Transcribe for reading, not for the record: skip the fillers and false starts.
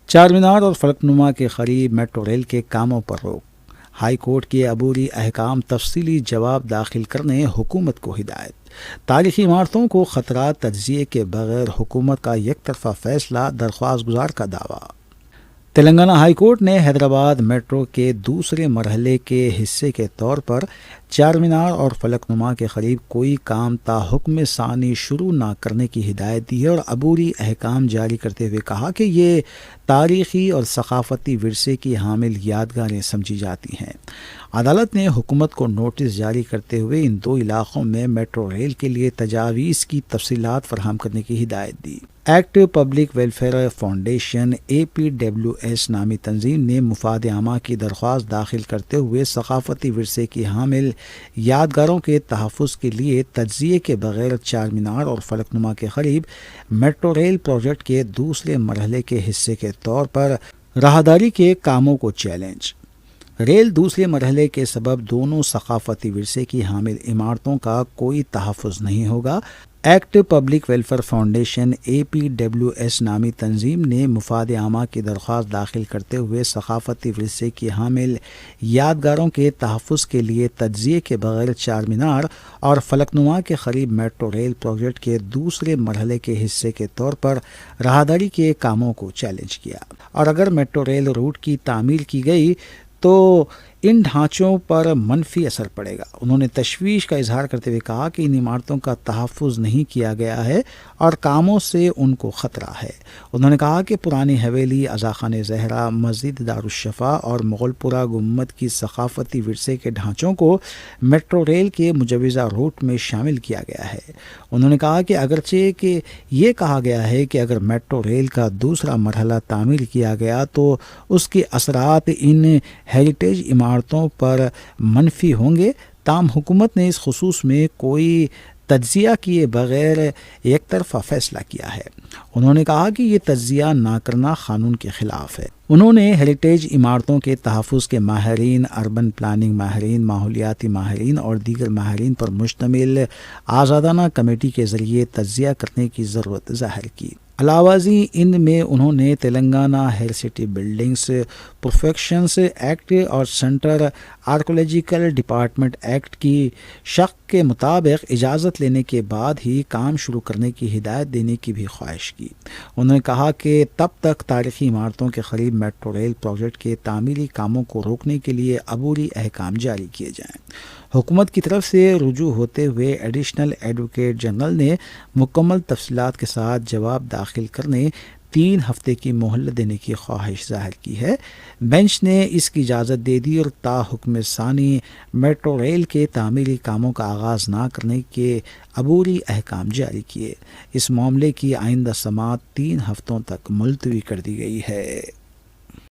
چار مینار اور فلک نما کے قریب میٹرو ریل کے کاموں پر روک، ہائی کورٹ کے عبوری احکام تفصیلی جواب داخل کرنے حکومت کو ہدایت۔ تاریخی عمارتوں کو خطرات تجزیے کے بغیر حکومت کا یک طرفہ فیصلہ، درخواست گزار کا دعویٰ۔ تلنگانہ ہائی کورٹ نے حیدرآباد میٹرو کے دوسرے مرحلے کے حصے کے طور پر چار مینار اور فلک نما کے قریب کوئی کام تا حکم ثانی شروع نہ کرنے کی ہدایت دی ہے اور عبوری احکام جاری کرتے ہوئے کہا کہ یہ تاریخی اور ثقافتی ورثے کی حامل یادگاریں سمجھی جاتی ہیں۔ عدالت نے حکومت کو نوٹس جاری کرتے ہوئے ان دو علاقوں میں میٹرو ریل کے لیے تجاویز کی تفصیلات فراہم کرنے کی ہدایت دی۔ Act public welfare foundation APWS نامی تنظیم نے مفاد عامہ کی درخواست داخل کرتے ہوئے ثقافتی ورثے کی حامل یادگاروں کے تحفظ کے لیے تجزیے کے بغیر چار مینار اور فلک نما کے قریب میٹرو ریل پروجیکٹ کے دوسرے مرحلے کے حصے کے طور پر راہداری کے کاموں کو چیلنج۔ ریل دوسرے مرحلے کے سبب دونوں ثقافتی ورثے کی حامل عمارتوں کا کوئی تحفظ نہیں ہوگا۔ Act public welfare foundation APWS نامی تنظیم نے مفاد عامہ کی درخواست داخل کرتے ہوئے ثقافتی ورثے کی حامل یادگاروں کے تحفظ کے لیے تجزیے کے بغیر چار مینار اور فلک نما کے قریب میٹرو ریل پروجیکٹ کے دوسرے مرحلے کے حصے کے طور پر راہداری کے کاموں کو چیلنج کیا، اور اگر میٹرو ریل روٹ کی تعمیر کی گئی تو ان ڈھانچوں پر منفی اثر پڑے گا۔ انہوں نے تشویش کا اظہار کرتے ہوئے کہا کہ ان عمارتوں کا تحفظ نہیں کیا گیا ہے اور کاموں سے ان کو خطرہ ہے۔ انہوں نے کہا کہ پرانی حویلی، عزاخانہ زہرا، مسجد دارالشفا اور مغل پورہ گنبد کی ثقافتی ورثے کے ڈھانچوں کو میٹرو ریل کے مجوزہ روٹ میں شامل کیا گیا ہے۔ انہوں نے کہا کہ اگرچہ کہ یہ کہا گیا ہے کہ اگر میٹرو ریل کا دوسرا مرحلہ تعمیر کیا گیا تو اس کے اثرات ان ہیریٹیج عمارتوں پر منفی ہوں گے، تاہم حکومت نے اس خصوص میں کوئی تجزیہ کیے بغیر ایک طرفہ فیصلہ کیا ہے۔ انہوں نے کہا کہ یہ تجزیہ نہ کرنا قانون کے خلاف ہے۔ انہوں نے ہیریٹیج عمارتوں کے تحفظ کے ماہرین، اربن پلاننگ ماہرین، ماحولیاتی ماہرین اور دیگر ماہرین پر مشتمل آزادانہ کمیٹی کے ذریعے تجزیہ کرنے کی ضرورت ظاہر کی۔ علاوہ ازیں ان میں انہوں نے Telangana heritage buildings protection act اور سینٹر آرکیولوجیکل ڈپارٹمنٹ ایکٹ کی شق کے مطابق اجازت لینے کے بعد ہی کام شروع کرنے کی ہدایت دینے کی بھی خواہش کی۔ انہوں نے کہا کہ تب تک تاریخی عمارتوں کے قریب میٹرو ریل پروجیکٹ کے تعمیری کاموں کو روکنے کے لیے عبوری احکام جاری کیے جائیں۔ حکومت کی طرف سے رجوع ہوتے ہوئے ایڈیشنل ایڈوکیٹ جنرل نے مکمل تفصیلات کے ساتھ جواب داخل کرنے 3 ہفتے کی مہلت دینے کی خواہش ظاہر کی ہے۔ بینچ نے اس کی اجازت دے دی اور تا حکم ثانی میٹرو ریل کے تعمیری کاموں کا آغاز نہ کرنے کے عبوری احکام جاری کیے۔ اس معاملے کی آئندہ سماعت 3 ہفتوں تک ملتوی کر دی گئی ہے۔